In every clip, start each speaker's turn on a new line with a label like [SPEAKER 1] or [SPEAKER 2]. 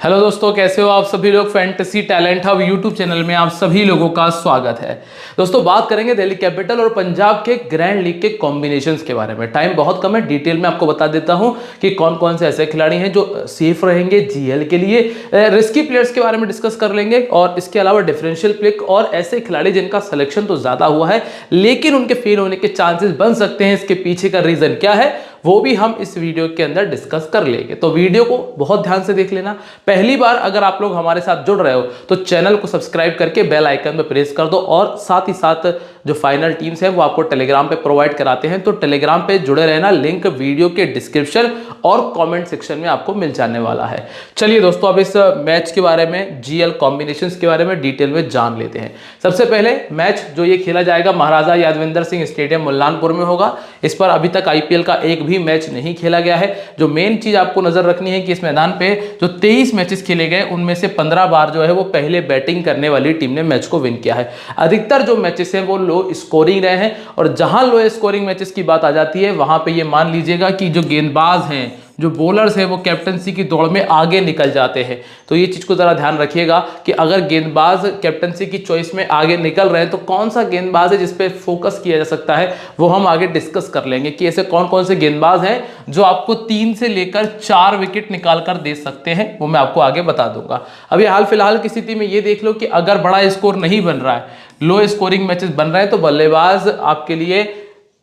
[SPEAKER 1] Hello दोस्तों, कैसे हो आप सभी लोग। Fantasy talent hub YouTube channel में आप सभी लोगों का स्वागत है। दोस्तों, बात करेंगे दिल्ली कैपिटल और पंजाब के ग्रैंड लीग के कॉम्बिनेशंस के बारे में। टाइम बहुत कम है, डिटेल में आपको बता देता हूं कि कौन कौन से ऐसे खिलाड़ी हैं जो सेफ रहेंगे जीएल के लिए। रिस्की प्लेयर्स के बारे में डिस्कस कर लेंगे और इसके अलावा डिफरेंशियल पिक और ऐसे खिलाड़ी जिनका सिलेक्शन तो ज्यादा हुआ है लेकिन उनके फेल होने के चांसेस बन सकते हैं, इसके पीछे का रीजन क्या है वो भी हम इस वीडियो के अंदर डिस्कस कर लेंगे। तो वीडियो को बहुत ध्यान से देख लेना। पहली बार अगर आप लोग हमारे साथ जुड़ रहे हो तो चैनल को सब्सक्राइब करके बेल आइकन पर प्रेस कर दो और साथ ही साथ जो फाइनल टीम्स है वो आपको टेलीग्राम पे प्रोवाइड कराते हैं, तो टेलीग्राम पे जुड़े रहना। लिंक वीडियो के डिस्क्रिप्शन और कमेंट सेक्शन में आपको मिल जाने वाला है। चलिए दोस्तों, अब इस मैच के बारे में, जीएल कॉम्बिनेशंस के बारे में डिटेल में जान लेते हैं। सबसे पहले मैच जो ये खेला जाएगा महाराजा यादविंदर सिंह स्टेडियम मुल्लानपुर में होगा। इस पर अभी तक आईपीएल का एक भी मैच नहीं खेला गया है। जो मेन चीज आपको नजर रखनी है कि इस मैदान पे जो 23 मैचेस खेले गए उनमें से 15 बार जो है वो पहले बैटिंग करने वाली टीम ने मैच को विन किया है। अधिकतर जो मैचेस हैं वो लो स्कोरिंग रहे हैं और जहां लो स्कोरिंग मैचेस की बात आ जाती है वहां पे ये मान लीजिएगा कि जो गेंदबाज हैं, जो बॉलर्स हैं वो कैप्टनसी की दौड़ में आगे निकल जाते हैं। तो ये चीज को जरा ध्यान रखिएगा कि अगर गेंदबाज कैप्टनसी की चॉइस में आगे निकल रहे हैं तो कौन सा गेंदबाज है जिस पे फोकस किया जा सकता है वो हम आगे डिस्कस कर लेंगे कि ऐसे कौन कौन से गेंदबाज हैं जो आपको 3 से लेकर 4 विकेट निकाल कर दे सकते हैं, वो मैं आपको आगे बता दूंगा। अभी हाल फिलहाल की स्थिति में ये देख लो कि अगर बड़ा स्कोर नहीं बन रहा है, लो स्कोरिंग मैचेस बन रहे हैं तो बल्लेबाज आपके लिए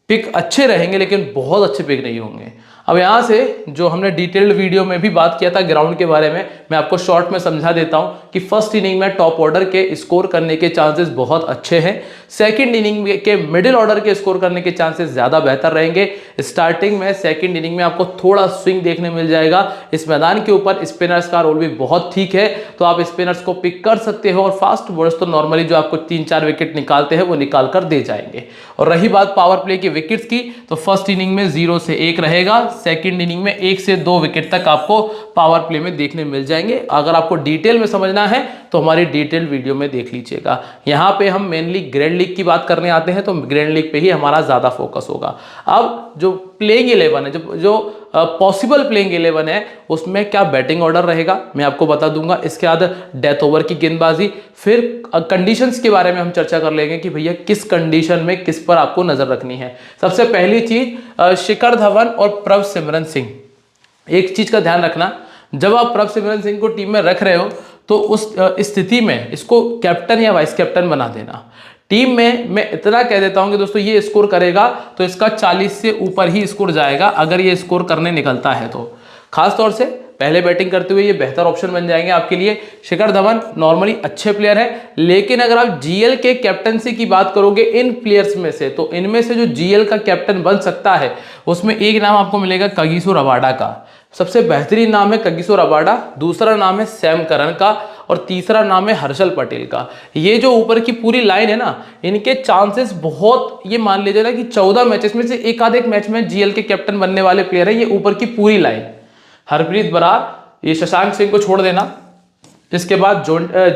[SPEAKER 1] पिक अच्छे रहेंगे लेकिन बहुत अच्छे पिक नहीं होंगे। अब यहाँ से जो हमने डिटेल्ड वीडियो में भी बात किया था ग्राउंड के बारे में, मैं आपको शॉर्ट में समझा देता हूँ कि फर्स्ट इनिंग में टॉप ऑर्डर के स्कोर करने के चांसेस बहुत अच्छे हैं। सेकंड इनिंग के मिडिल ऑर्डर के स्कोर करने के चांसेस ज़्यादा बेहतर रहेंगे। स्टार्टिंग में सेकंड इनिंग में आपको थोड़ा स्विंग देखने मिल जाएगा। इस मैदान के ऊपर स्पिनर्स का रोल भी बहुत ठीक है, तो आप स्पिनर्स को पिक कर सकते हो और फास्ट बॉलर्स तो नॉर्मली जो आपको 3-4 विकेट निकालते हैं वो निकाल कर दे जाएंगे। और रही बात पावर प्ले की विकेट्स की, तो फर्स्ट इनिंग में 0 से 1 रहेगा, सेकंड इनिंग में 1 से 2 विकेट तक आपको पावर प्ले में देखने मिल जाएंगे। अगर आपको डिटेल में समझना है तो हमारी डिटेल वीडियो में देख लीजिएगा। यहाँ पे हम मेनली ग्रैंड लीग की बात करने आते हैं तो ग्रैंड लीग पे ही हमारा ज्यादा फोकस होगा। अब जो प्लेइंग 11 है, जो पॉसिबल प्लेइंग 11 है उसमें क्या बैटिंग ऑर्डर रहेगा मैं आपको बता दूंगा। इसके बाद डेथ ओवर की गेंदबाजी, फिर कंडीशंस के बारे में हम चर्चा कर लेंगे कि भैया किस कंडीशन में किस पर आपको नजर रखनी है। सबसे पहली चीज शिखर धवन और प्रभसिमरन सिंह। एक चीज का ध्यान रखना, जब आप प्रभसिमरन सिंह को टीम में रख रहे हो तो उस स्थिति में इसको कैप्टन या वाइस कैप्टन बना देना। टीम में मैं इतना कह देता हूं कि दोस्तों ये स्कोर करेगा तो इसका 40 से ऊपर ही स्कोर जाएगा अगर ये स्कोर करने निकलता है तो। खास तौर से पहले बैटिंग करते हुए ये बेहतर ऑप्शन बन जाएंगे आपके लिए। शिखर धवन नॉर्मली अच्छे प्लेयर है, लेकिन अगर आप जीएल के कैप्टनसी की बात करोगे इन प्लेयर्स में से, तो इनमें से जो जीएल का कैप्टन बन सकता है उसमें एक नाम आपको मिलेगा कगिसो रबाडा का। सबसे बेहतरीन नाम है कगिसो रबाडा, दूसरा नाम है सैम करन का और तीसरा नाम है हर्षल पटेल का। ये जो ऊपर की पूरी लाइन है ना, इनके चांसेस बहुत, ये मान लीजिए ना कि 14 मैचेस में से एक आध एक मैच में जीएल के कैप्टन बनने वाले प्लेयर है। ये ऊपर की पूरी लाइन, हरप्रीत बरार, ये शशांक सिंह को छोड़ देना, इसके बाद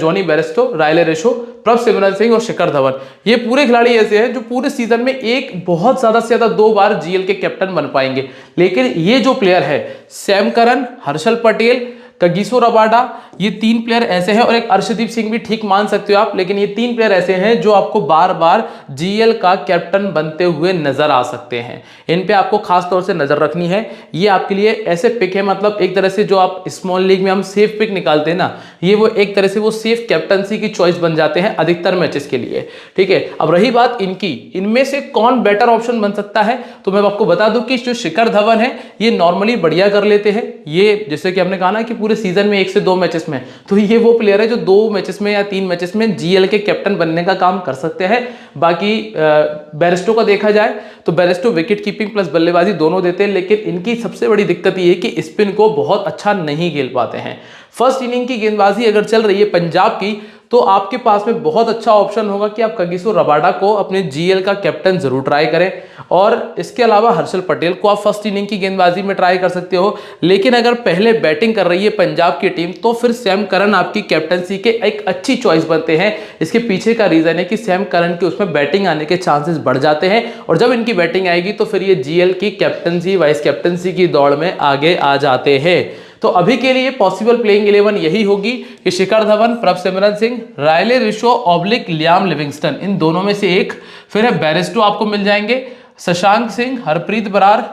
[SPEAKER 1] जॉनी बेरेस्टो, रायले रेशो, प्रभसिमरन सिंह और शिखर धवन, ये पूरे खिलाड़ी ऐसे हैं जो पूरे सीजन में एक बहुत ज्यादा से ज्यादा 2 बार जीएल के कैप्टन बन पाएंगे। लेकिन ये जो प्लेयर है Sam Curran, Harshal Patel, Kagiso Rabada, ये 3 प्लेयर ऐसे हैं और एक अर्शदीप सिंह भी ठीक मान सकते हो आप, लेकिन ये 3 प्लेयर ऐसे हैं जो आपको बार बार जीएल का कैप्टन बनते हुए नजर आ सकते हैं। इन पे आपको खास तौर से नजर रखनी है। ये आपके लिए ऐसे पिक है, मतलब एक तरह से जो आप स्मॉल लीग में हम सेफ पिक निकालते हैं ना, ये वो एक तरह से वो सेफ कैप्टनसी की चॉइस बन जाते हैं अधिकतर मैचेस के लिए। ठीक है, अब रही बात इनकी, इनमें से कौन बेटर ऑप्शन बन सकता है, तो मैं आपको बता दूं कि जो शिखर धवन है ये नॉर्मली बढ़िया कर लेते हैं। ये जैसे कि हमने कहा ना कि पूरे सीजन में 1 से 2 मैचेस में, तो ये वो प्लेयर है जो 2 मैचेस में या 3 मैचेस में जीएल के कैप्टन बनने का काम कर सकते हैं। बाकी बेरेस्टो का देखा जाए तो बेरेस्टो विकेट कीपिंग प्लस बल्लेबाजी दोनों देते हैं, लेकिन इनकी सबसे बड़ी दिक्कत ये है कि स्पिन को बहुत अच्छा नहीं खेल पाते हैं। फर्स्ट इनिंग की गेंदबाजी अगर चल रही है पंजाब की तो आपके पास में बहुत अच्छा ऑप्शन होगा कि आप कगिसो रबाडा को अपने जीएल का कैप्टन जरूर ट्राई करें और इसके अलावा हर्षल पटेल को आप फर्स्ट इनिंग की गेंदबाजी में ट्राई कर सकते हो। लेकिन अगर पहले बैटिंग कर रही है पंजाब की टीम तो फिर सैम करन आपकी कैप्टनसी के एक अच्छी चॉइस बनते हैं। इसके पीछे का रीजन है कि सैम करन के उसमें बैटिंग आने के चांसेस बढ़ जाते हैं और जब इनकी बैटिंग आएगी तो फिर ये जीएल की कैप्टनसी वाइस कैप्टनसी की दौड़ में आगे आ जाते हैं। तो अभी के लिए पॉसिबल प्लेइंग 11 यही होगी कि शिखर धवन, प्रभसिमरन सिंह, रायले रिशो ऑब्लिक लियाम लिविंगस्टन, इन दोनों में से एक। फिर है बैरिस्टो आपको मिल जाएंगे, शशांक सिंह, हरप्रीत बरार,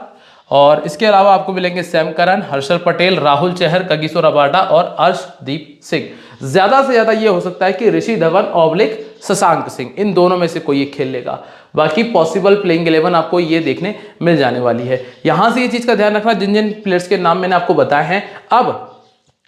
[SPEAKER 1] और इसके अलावा आपको मिलेंगे Sam Curran, Harshal Patel, Rahul Chahar, Kagiso Rabada और अर्शदीप सिंह। ज्यादा से ज्यादा ये हो सकता है कि ऋषि धवन ऑब्लिक शशांक सिंह, इन दोनों में से कोई एक खेल लेगा। बाकी पॉसिबल प्लेइंग 11 आपको ये देखने मिल जाने वाली है। यहां से ये चीज का ध्यान रखना, जिन जिन प्लेयर्स के नाम मैंने आपको बताए हैं। अब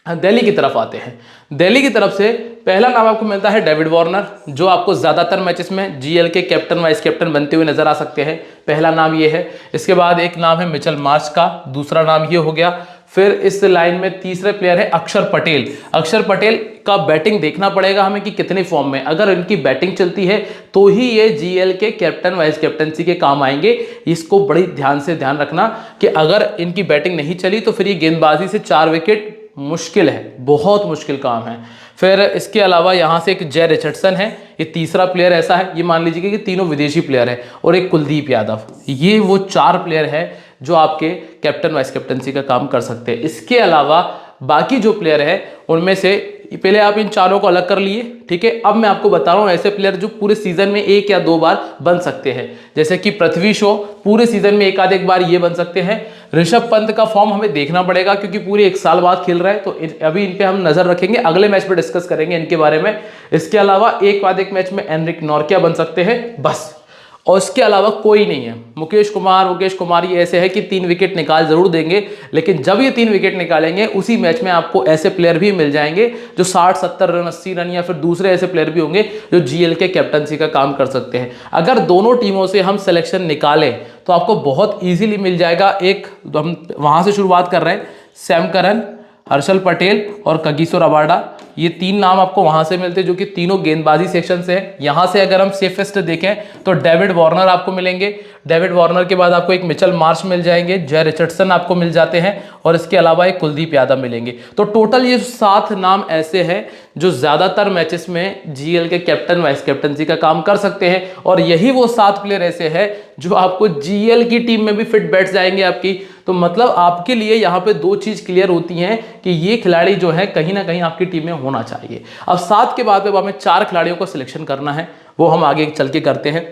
[SPEAKER 1] दिल्ली की तरफ आते हैं। दिल्ली की तरफ से पहला नाम आपको मिलता है डेविड वार्नर, जो आपको ज्यादातर मैचेस में जीएल के कैप्टन वाइस कैप्टन बनते हुए नजर आ सकते हैं। पहला नाम ये है। इसके बाद एक नाम है मिचेल मार्श का, दूसरा नाम ये हो गया। फिर इस लाइन में तीसरे प्लेयर है अक्षर पटेल। अक्षर पटेल का बैटिंग देखना पड़ेगा हमें कि कितने फॉर्म में, अगर इनकी बैटिंग चलती है तो ही ये जीएल के कैप्टन वाइस कैप्टनसी के काम आएंगे। इसको बड़ी ध्यान से ध्यान रखना कि अगर इनकी बैटिंग नहीं चली तो फिर ये गेंदबाजी से 4 विकेट मुश्किल है, बहुत मुश्किल काम है। फिर इसके अलावा यहाँ से एक जय रिचर्डसन है, ये तीसरा प्लेयर ऐसा है। ये मान लीजिए कि तीनों विदेशी प्लेयर है, और एक कुलदीप यादव। ये वो 4 प्लेयर है जो आपके कैप्टन वाइस कैप्टनसी का काम कर सकते हैं। इसके अलावा बाकी जो प्लेयर है उनमें से पहले आप इन चारों को अलग कर लिए, ठीक है। अब मैं आपको बता रहा हूं ऐसे प्लेयर जो पूरे सीजन में 1 या 2 बार बन सकते हैं, जैसे कि पृथ्वी शॉ पूरे सीजन में एक आध एक बार ये बन सकते हैं। ऋषभ पंत का फॉर्म हमें देखना पड़ेगा क्योंकि पूरे 1 साल बाद खेल रहा है, तो अभी इन पे हम नजर रखेंगे, अगले मैच में डिस्कस करेंगे इनके बारे में। इसके अलावा एक बाद एक मैच में एनरिक नॉर्किया बन सकते हैं बस, और इसके अलावा कोई नहीं है। मुकेश कुमार ये ऐसे है कि 3 विकेट निकाल जरूर देंगे, लेकिन जब ये 3 विकेट निकालेंगे उसी मैच में आपको ऐसे प्लेयर भी मिल जाएंगे जो 60-70 रन, 80 रन, या फिर दूसरे ऐसे प्लेयर भी होंगे जो जीएल के कैप्टनसी का काम कर सकते हैं। अगर दोनों टीमों से हम सिलेक्शन निकालें तो आपको बहुत ईजिली मिल जाएगा। एक हम वहां से शुरुआत कर रहे हैं, सैम करन, हर्षल पटेल और कगिसो रबाडा, ये 3 नाम आपको वहां से मिलते हैं जो कि तीनों गेंदबाजी सेक्शन से है। यहां से अगर हम सेफेस्ट देखें तो डेविड वार्नर आपको मिलेंगे। डेविड वार्नर के बाद आपको एक मिचेल मार्श मिल जाएंगे, जय रिचर्डसन आपको मिल जाते हैं, और इसके अलावा एक कुलदीप यादव मिलेंगे। तो टोटल ये 7 नाम ऐसे हैं जो ज्यादातर मैचेस में जीएल के कैप्टन वाइस कैप्टनसी का काम कर सकते हैं, और यही वो 7 प्लेयर ऐसे हैं जो आपको जीएल की टीम में भी फिट बैठ जाएंगे आपकी। तो मतलब आपके लिए यहाँ पे 2 चीज क्लियर होती हैं कि ये खिलाड़ी जो है कहीं ना कहीं आपकी टीम में होना चाहिए। अब 7 के बाद में हमें 4 खिलाड़ियों को सिलेक्शन करना है, वो हम आगे चल के करते हैं।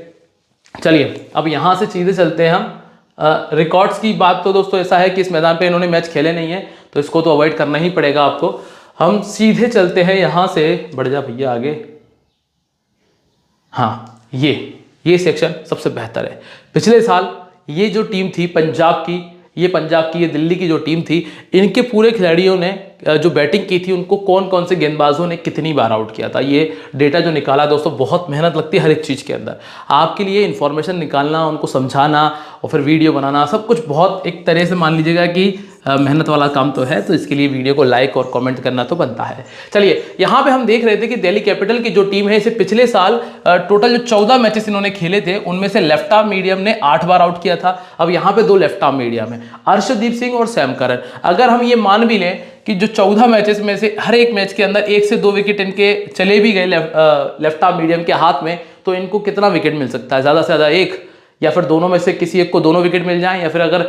[SPEAKER 1] चलिए अब यहाँ से सीधे चलते हैं हम रिकॉर्ड्स की बात। तो दोस्तों ऐसा है कि इस मैदान पे इन्होंने मैच खेले नहीं है, तो इसको तो अवॉइड करना ही पड़ेगा आपको। हम सीधे चलते हैं यहाँ से, बढ़ जा भैया आगे। हाँ, ये सेक्शन सबसे बेहतर है। पिछले साल ये जो टीम थी पंजाब की, ये दिल्ली की जो टीम थी, इनके पूरे खिलाड़ियों ने जो बैटिंग की थी उनको कौन कौन से गेंदबाजों ने कितनी बार आउट किया था, ये डेटा जो निकाला दोस्तों, बहुत मेहनत लगती है हर एक चीज़ के अंदर। आपके लिए इन्फॉर्मेशन निकालना, उनको समझाना और फिर वीडियो बनाना, सब कुछ बहुत एक तरह से मान लीजिएगा कि मेहनत वाला काम तो है, तो इसके लिए वीडियो को लाइक और कमेंट करना तो बनता है। चलिए यहाँ पे हम देख रहे थे कि दिल्ली कैपिटल की जो टीम है, इसे पिछले साल टोटल जो 14 मैचेस इन्होंने खेले थे उनमें से लेफ्ट आर्म मीडियम ने 8 बार आउट किया था। अब यहाँ पे 2 लेफ्ट आर्म मीडियम है, अर्शदीप सिंह और सैम करन। अगर हम ये मान भी लें कि जो 14 मैचेस में से हर एक मैच के अंदर 1 से 2 विकेट इनके चले भी गए लेफ्ट आर्म मीडियम के हाथ में, तो इनको कितना विकेट मिल सकता है? ज़्यादा से ज़्यादा 1, या फिर दोनों में से किसी एक को दोनों विकेट मिल जाएं, या फिर अगर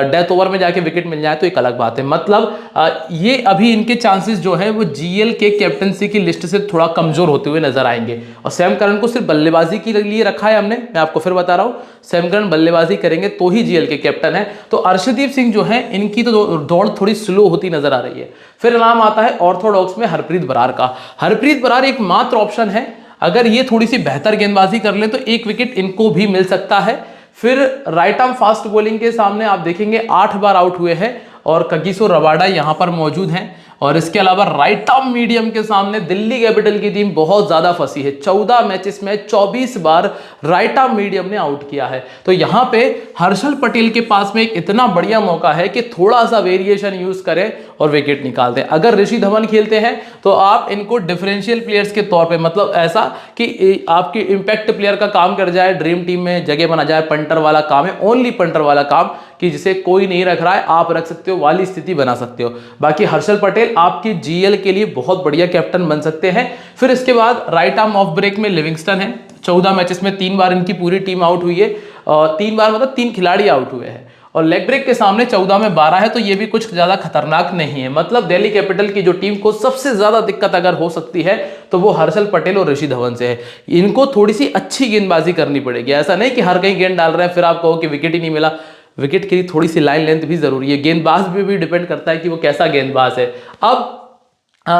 [SPEAKER 1] डेथ ओवर में जाके विकेट मिल जाए तो एक अलग बात है। मतलब ये अभी इनके चांसेस जो है वो जीएल के कैप्टनसी की लिस्ट से थोड़ा कमजोर होते हुए नजर आएंगे। और सैम करन को सिर्फ बल्लेबाजी के लिए रखा है हमने, मैं आपको फिर बता रहा हूँ, सैम करन बल्लेबाजी करेंगे तो ही जीएल के कैप्टन है। तो अर्शदीप सिंह जो है इनकी तो दौड़ थोड़ी स्लो होती नजर आ रही है। फिर नाम आता है ऑर्थोडॉक्स में हरप्रीत बरार का। हरप्रीत बरार एक मात्र ऑप्शन है, अगर ये थोड़ी सी बेहतर गेंदबाजी कर ले तो 1 विकेट इनको भी मिल सकता है। फिर राइट आर्म फास्ट बॉलिंग के सामने आप देखेंगे 8 बार आउट हुए हैं, और कगिसो रबाडा यहां पर मौजूद हैं। और इसके अलावा राइट आर्म मीडियम के सामने दिल्ली कैपिटल की टीम बहुत ज्यादा फंसी है। 14 मैचेस में 24 बार राइट आर्म मीडियम ने आउट किया है। तो यहां पे हर्षल पटेल के पास में एक इतना बढ़िया मौका है कि थोड़ा सा वेरिएशन यूज करें और विकेट निकाल दें। अगर ऋषि धवन खेलते हैं तो आप इनको डिफरेंशियल प्लेयर्स के तौर पे, मतलब ऐसा कि आपकी इंपैक्ट प्लेयर का काम कर जाए, ड्रीम टीम में जगह बना जाए, पंटर वाला काम है, ओनली पंटर वाला काम, कि जिसे कोई नहीं रख रहा है आप रख सकते हो वाली स्थिति बना सकते हो। बाकी हर्षल पटेल आपकी जीएल के लिए बहुत बढ़िया कैप्टन बन सकते हैं। फिर इसके बाद राइट आर्म ऑफ ब्रेक में लिविंगस्टन है। 14 मैचेस में 3 बार इनकी पूरी टीम आउट हुई है, और 3 बार मतलब 3 खिलाड़ी आउट हुए हैं। और लेग ब्रेक के सामने 14 में 12 है, तो ये भी कुछ ज्यादा खतरनाक नहीं है। मतलब दिल्ली कैपिटल की जो टीम को सबसे ज्यादा दिक्कत अगर हो सकती है तो वो हर्षल पटेल और ऋषि धवन से है। इनको थोड़ी सी अच्छी गेंदबाजी करनी पड़ेगी। ऐसा नहीं कि हर कहीं गेंद डाल रहे हैं फिर आप कहो कि विकेट ही नहीं मिला। विकेट के लिए थोड़ी सी लाइन लेंथ भी जरूरी है। गेंदबाज पे भी डिपेंड करता है कि वो कैसा गेंदबाज है। अब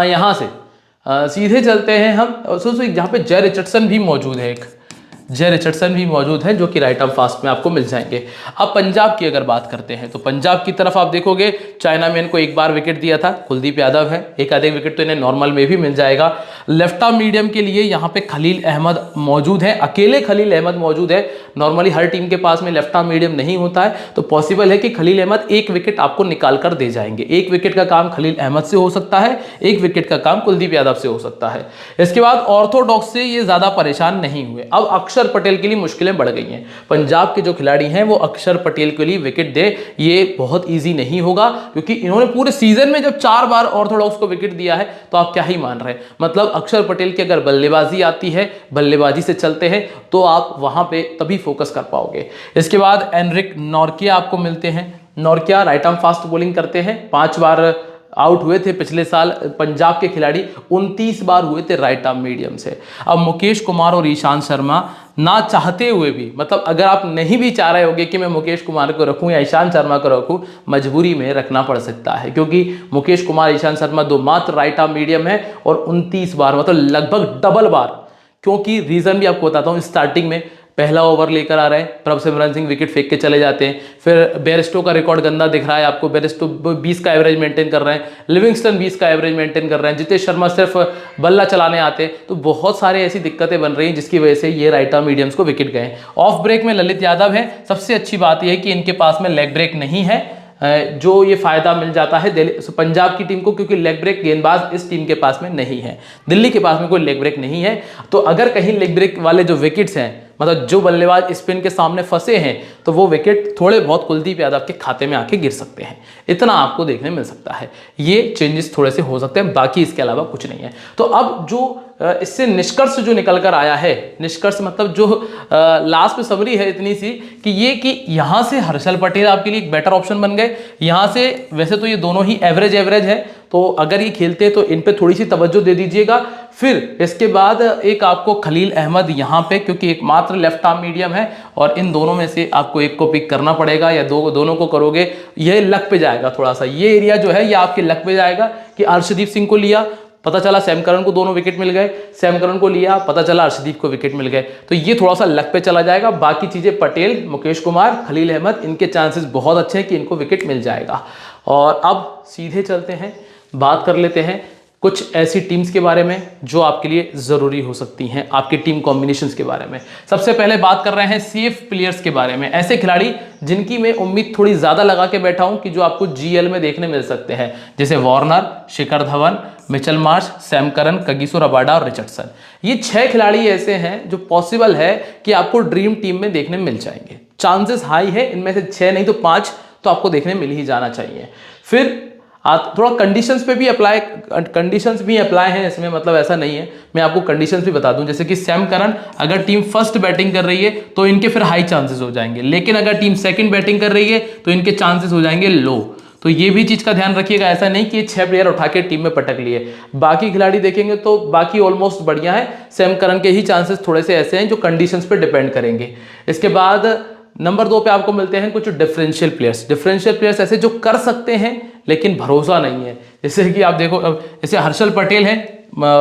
[SPEAKER 1] यहां से सीधे चलते हैं हम। जहां पे जय रिचर्डसन भी मौजूद है, एक जय रिचर्डसन भी मौजूद है जो कि राइट आर्म फास्ट में आपको मिल जाएंगे। अब पंजाब की अगर बात करते हैं तो पंजाब की तरफ आप देखोगे चाइना में इनको एक बार विकेट दिया था, कुलदीप यादव है, एक आधे विकेट तो इन्हें नॉर्मल में भी मिल जाएगा। लेफ्ट आर्म मीडियम के लिए यहाँ पे खलील अहमद मौजूद है, अकेले खलील अहमद मौजूद है। नॉर्मली हर टीम के पास में लेफ्ट आर्म मीडियम नहीं होता है, तो पॉसिबल है कि खलील अहमद एक विकेट आपको निकाल कर दे जाएंगे। एक विकेट का काम खलील अहमद से हो सकता है, एक विकेट का काम कुलदीप यादव से हो सकता है। इसके बाद ऑर्थोडॉक्स से ये ज्यादा परेशान नहीं हुए। अब अक्षर पटेल के लिए मुश्किलें बढ़ गई हैं। पंजाब के जो खिलाड़ी हैं वो अक्षर पटेल के लिए विकेट दे, ये बहुत इजी नहीं होगा, क्योंकि इन्होंने पूरे सीजन में जब 4 बार ऑर्थोडॉक्स को विकेट दिया है तो आप क्या ही मान रहे हैं। मतलब अक्षर पटेल की अगर बल्लेबाजी आती है, बल्लेबाजी से चलते हैं, तो आप वहां पे तभी फोकस कर पाओगे। इसके बाद एनरिक नॉर्किया आपको मिलते हैं। Nortje right arm fast bowling करते हैं, 5 बार आउट हुए थे पिछले साल पंजाब के खिलाड़ी, 29 बार हुए थे राइट आर्म मीडियम से। अब मुकेश कुमार और ईशांत शर्मा ना चाहते हुए भी, मतलब अगर आप नहीं भी चाह रहे होगे कि मैं मुकेश कुमार को रखूं या ईशांत शर्मा को रखूं, मजबूरी में रखना पड़ सकता है, क्योंकि मुकेश कुमार ईशांत शर्मा दो मात्र राइट आर्म मीडियम है और 29 बार, मतलब लगभग डबल बार। क्योंकि रीजन भी आपको बताता हूं, स्टार्टिंग में पहला ओवर लेकर आ रहे हैं, प्रभ सिमरन सिंह विकेट फेंक के चले जाते हैं। फिर बेयरस्टो का रिकॉर्ड गंदा दिख रहा है आपको, बेयरस्टो 20 का एवरेज मेंटेन कर रहे हैं, लिविंगस्टन 20 का एवरेज मेंटेन कर रहे हैं, जितेश शर्मा सिर्फ बल्ला चलाने आते हैं। तो बहुत सारे ऐसी दिक्कतें बन रही हैं जिसकी वजह से ये राइट आर्म मीडियम्स को विकेट गए। ऑफ ब्रेक में ललित यादव है। सबसे अच्छी बात यह है कि इनके पास में लेग ब्रेक नहीं है, जो ये फायदा मिल जाता है पंजाब की टीम को, क्योंकि लेग ब्रेक गेंदबाज इस टीम के पास में नहीं है। दिल्ली के पास में कोई लेग ब्रेक नहीं है, तो अगर कहीं लेग ब्रेक वाले जो विकेट्स हैं, मतलब जो बल्लेबाज स्पिन के सामने फंसे हैं, तो वो विकेट थोड़े बहुत कुलदीप यादव के खाते में आके गिर सकते हैं। इतना आपको देखने मिल सकता है। ये चेंजेस थोड़े से हो सकते हैं, बाकी इसके अलावा कुछ नहीं है। तो अब जो इससे निष्कर्ष जो निकल कर आया है, निष्कर्ष मतलब जो लास्ट में समरी है इतनी सी कि यहाँ से हर्षल पटेल आपके लिए एक बेटर ऑप्शन बन गए। यहाँ से वैसे तो ये दोनों ही एवरेज है, तो अगर ये खेलते हैं तो इन पे थोड़ी सी तवज्जो दे दीजिएगा। फिर इसके बाद एक आपको खलील अहमद यहाँ पे, क्योंकि एक मात्र लेफ्ट आर्म मीडियम है और इन दोनों में से आपको एक को पिक करना पड़ेगा, या दोनों को करोगे ये लक पे जाएगा। थोड़ा सा ये एरिया जो है ये आपके लक पे जाएगा कि अर्शदीप सिंह को लिया, पता चला सैम करन को दोनों विकेट मिल गए, सैम करन को लिया, पता चला अर्शदीप को विकेट मिल गए, तो ये थोड़ा सा लक पे चला जाएगा। बाकी चीजें पटेल, मुकेश कुमार, खलील अहमद, इनके चांसेस बहुत अच्छे हैं कि इनको विकेट मिल जाएगा। और अब सीधे चलते हैं, बात कर लेते हैं कुछ ऐसी टीम्स के बारे में जो आपके लिए जरूरी हो सकती हैं, आपके टीम कॉम्बिनेशंस के बारे में। सबसे पहले बात कर रहे हैं सेफ प्लेयर्स के बारे में, ऐसे खिलाड़ी जिनकी मैं उम्मीद थोड़ी ज्यादा लगा के बैठा हूं कि जो आपको जीएल में देखने मिल सकते हैं, जैसे Warner, Shikhar Dhawan, Mitchell Marsh, Sam Curran, Kagiso Rabada और रिचर्डसन। ये 6 खिलाड़ी ऐसे हैं जो पॉसिबल है कि आपको ड्रीम टीम में देखने मिल जाएंगे। चांसेस हाई है, इनमें से 6 नहीं तो 5 तो आपको देखने मिल ही जाना चाहिए। फिर थोड़ा कंडीशंस पे भी कंडीशंस भी अप्लाई हैं इसमें, मतलब ऐसा नहीं है। मैं आपको कंडीशंस भी बता दूं, जैसे कि सैम करन अगर टीम फर्स्ट बैटिंग कर रही है तो इनके फिर हाई चांसेस हो जाएंगे, लेकिन अगर टीम सेकंड बैटिंग कर रही है तो इनके चांसेस हो जाएंगे लो। तो ये भी चीज का ध्यान रखिएगा, ऐसा नहीं कि 6 प्लेयर उठा के टीम में पटक लिए। बाकी खिलाड़ी देखेंगे तो बाकी ऑलमोस्ट बढ़िया है, सैम करन के ही चांसेस थोड़े से ऐसे हैं जो कंडीशंस पे डिपेंड करेंगे। इसके बाद नंबर 2 पे आपको मिलते हैं कुछ डिफरेंशियल प्लेयर्स ऐसे जो कर सकते हैं लेकिन भरोसा नहीं है। जैसे कि आप देखो, जैसे हर्षल पटेल हैं,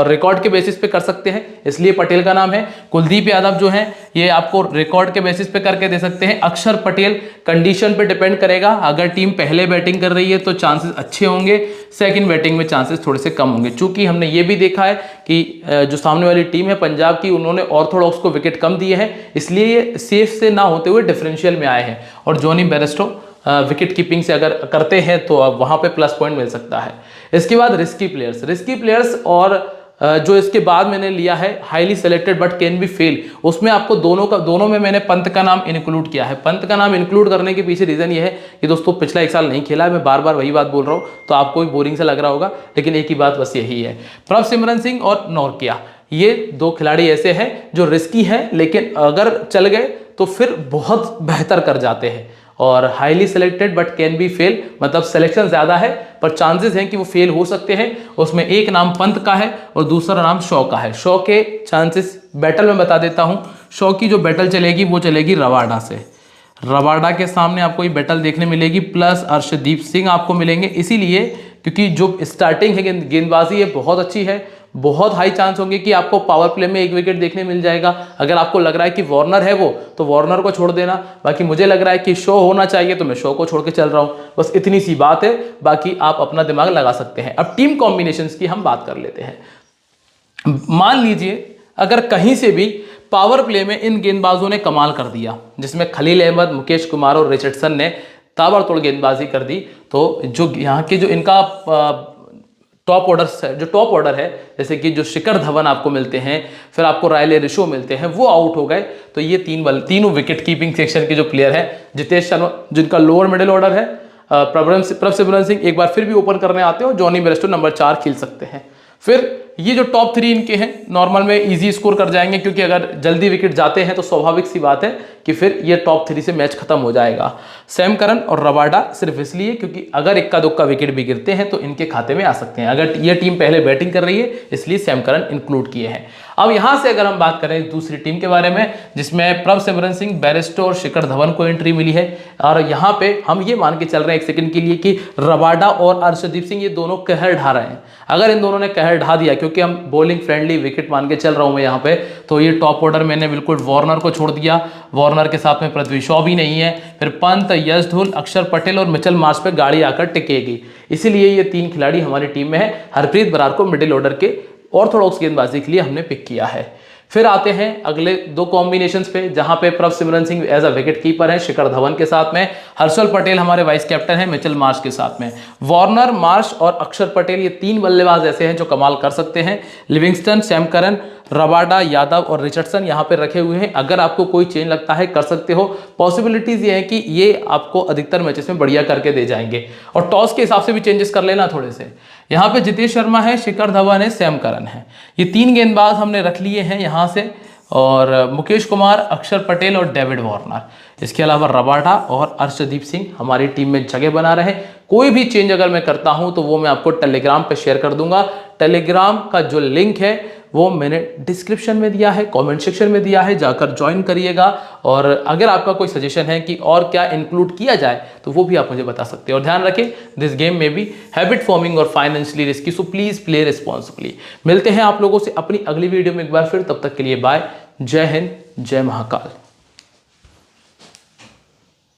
[SPEAKER 1] रिकॉर्ड के बेसिस पे कर सकते हैं इसलिए पटेल का नाम है। कुलदीप यादव जो हैं ये आपको रिकॉर्ड के बेसिस पे करके दे सकते हैं। अक्षर पटेल कंडीशन पे डिपेंड करेगा, अगर टीम पहले बैटिंग कर रही है तो चांसेस अच्छे होंगे, सेकंड बैटिंग में चांसेस थोड़े से कम होंगे। चूंकि हमने ये भी देखा है कि जो सामने वाली टीम है पंजाब की, उन्होंने ऑर्थोडॉक्स को विकेट कम दिए हैं, इसलिए ये सेफ से ना होते हुए डिफरेंशियल में आए हैं। और जॉनी बेयरस्टो विकेट कीपिंग से अगर करते हैं तो अब वहां पे प्लस पॉइंट मिल सकता है। इसके बाद रिस्की प्लेयर्स और जो इसके बाद मैंने लिया है highly selected but can be fail, उसमें आपको दोनों में मैंने पंत का नाम इंक्लूड किया है। पंत का नाम इंक्लूड करने के पीछे रीजन ये है कि दोस्तों पिछला 1 साल नहीं खेला है, मैं बार बार वही बात बोल रहा हूँ तो आपको भी बोरिंग सा लग रहा होगा, लेकिन एक ही बात बस यही है। प्रभ सिमरन सिंह और नॉर्किया, ये 2 खिलाड़ी ऐसे हैं जो रिस्की हैं, लेकिन अगर चल गए तो फिर बहुत बेहतर कर जाते हैं। और highly selected but can be fail, मतलब सिलेक्शन ज़्यादा है पर चांसेस हैं कि वो फेल हो सकते हैं। उसमें एक नाम पंत का है और दूसरा नाम शॉ का है। शॉ के चांसेस बैटल में बता देता हूँ। शॉ की जो बैटल चलेगी वो चलेगी रबाडा से। रबाडा के सामने आपको ये बैटल देखने मिलेगी, प्लस अर्शदीप सिंह आपको मिलेंगे, इसीलिए क्योंकि जो स्टार्टिंग है गेंदबाजी है बहुत अच्छी है, बहुत हाई चांस होंगे कि आपको पावर प्ले में एक विकेट देखने मिल जाएगा। अगर आपको लग रहा है कि वार्नर है वो, तो वार्नर को छोड़ देना। बाकी मुझे लग रहा है कि शो होना चाहिए तो मैं शो को छोड़ के चल रहा हूँ, बस इतनी सी बात है। बाकी आप अपना दिमाग लगा सकते हैं। अब टीम कॉम्बिनेशंस की हम बात कर लेते हैं। मान लीजिए अगर कहीं से भी पावर प्ले में इन गेंदबाजों ने कमाल कर दिया, जिसमें खलील अहमद, मुकेश कुमार और रिचर्डसन ने ताबड़तोड़ गेंदबाजी कर दी, तो जो यहाँ के जो इनका टॉप ऑर्डर है, जैसे कि जो शिखर धवन आपको मिलते हैं, फिर आपको रायले रिशो मिलते हैं, वो आउट हो गए। तो ये तीनों विकेट कीपिंग सेक्शन के जो प्लेयर हैं, जितेश शर्मा जिनका लोअर मिडिल ऑर्डर है, प्रभ सिमरन सिंह एक बार फिर भी ओपन करने आते हैं और जॉनी बेयरस्टो नंबर 4 खेल सकते हैं। फिर ये जो टॉप 3 इनके हैं नॉर्मल में इजी स्कोर कर जाएंगे, क्योंकि अगर जल्दी विकेट जाते हैं तो स्वाभाविक सी बात है कि फिर ये टॉप 3 से मैच खत्म हो जाएगा। सैम करन और रबाडा सिर्फ इसलिए क्योंकि अगर इक्का दुक्का विकेट भी गिरते हैं तो इनके खाते में आ सकते हैं। अगर ये टीम पहले बैटिंग कर रही है इसलिए सैम करन इंक्लूड किए हैं। अब यहां से अगर हम बात करें दूसरी टीम के बारे में, जिसमें प्रभ सिमरन सिंह, बेयरस्टो और शिखर धवन को एंट्री मिली है, और यहाँ पे हम ये मान के चल रहे हैं एक सेकंड के लिए कि रबाडा और अर्शदीप सिंह ये दोनों कहर ढा रहे हैं। अगर इन दोनों ने कहर ढा दिया, क्योंकि हम बॉलिंग फ्रेंडली विकेट मान के चल रहा हूं मैं यहाँ पे, तो ये टॉप ऑर्डर मैंने बिल्कुल वार्नर को छोड़ दिया। वार्नर के साथ में पृथ्वी शॉ भी नहीं है, फिर पंत, यश धुल, अक्षर पटेल और मिचेल मार्श पे गाड़ी आकर टिकेगी। इसीलिए ये 3 खिलाड़ी हमारी टीम में है। हरप्रीत बरार को मिडिल ऑर्डर के ऑर्थोडॉक्स गेंदबाजी के लिए हमने पिक किया है। फिर आते हैं अगले 2 कॉम्बिनेशंस पे, जहां पे Prabh Simran Singh as a wicket keeper है शिखर धवन के साथ में, हर्षल पटेल हमारे वाइस कैप्टन है मिचेल मार्श के साथ में। वार्नर, मार्श और अक्षर पटेल ये 3 बल्लेबाज ऐसे हैं जो कमाल कर सकते हैं। Livingstone, Sam Curran, Rabada, Yadav और रिचर्डसन यहाँ पे रखे हुए हैं। अगर आपको कोई चेंज लगता है कर सकते हो। पॉसिबिलिटीज ये है कि ये आपको अधिकतर मैचेस में बढ़िया करके दे जाएंगे, और टॉस के हिसाब से भी चेंजेस कर लेना थोड़े से। यहाँ पे जितेश शर्मा है, शिखर धवन है, सैम करन है, ये 3 गेंदबाज हमने रख लिए हैं यहाँ से, और मुकेश कुमार, अक्षर पटेल और डेविड वार्नर। इसके अलावा रबाडा और अर्शदीप सिंह हमारी टीम में जगह बना रहे। कोई भी चेंज अगर मैं करता हूं तो वो मैं आपको टेलीग्राम पे शेयर कर दूंगा। टेलीग्राम का जो लिंक है वो मैंने डिस्क्रिप्शन में दिया है, कमेंट सेक्शन में दिया है, जाकर ज्वाइन करिएगा। और अगर आपका कोई सजेशन है कि और क्या इंक्लूड किया जाए तो वो भी आप मुझे बता सकते हैं। और ध्यान रखें, दिस गेम में भी हैबिट फॉर्मिंग और financially risky, so please play responsibly. मिलते हैं आप लोगों से अपनी अगली वीडियो में एक बार फिर, तब तक के लिए बाय। जय हिंद, जय महाकाल।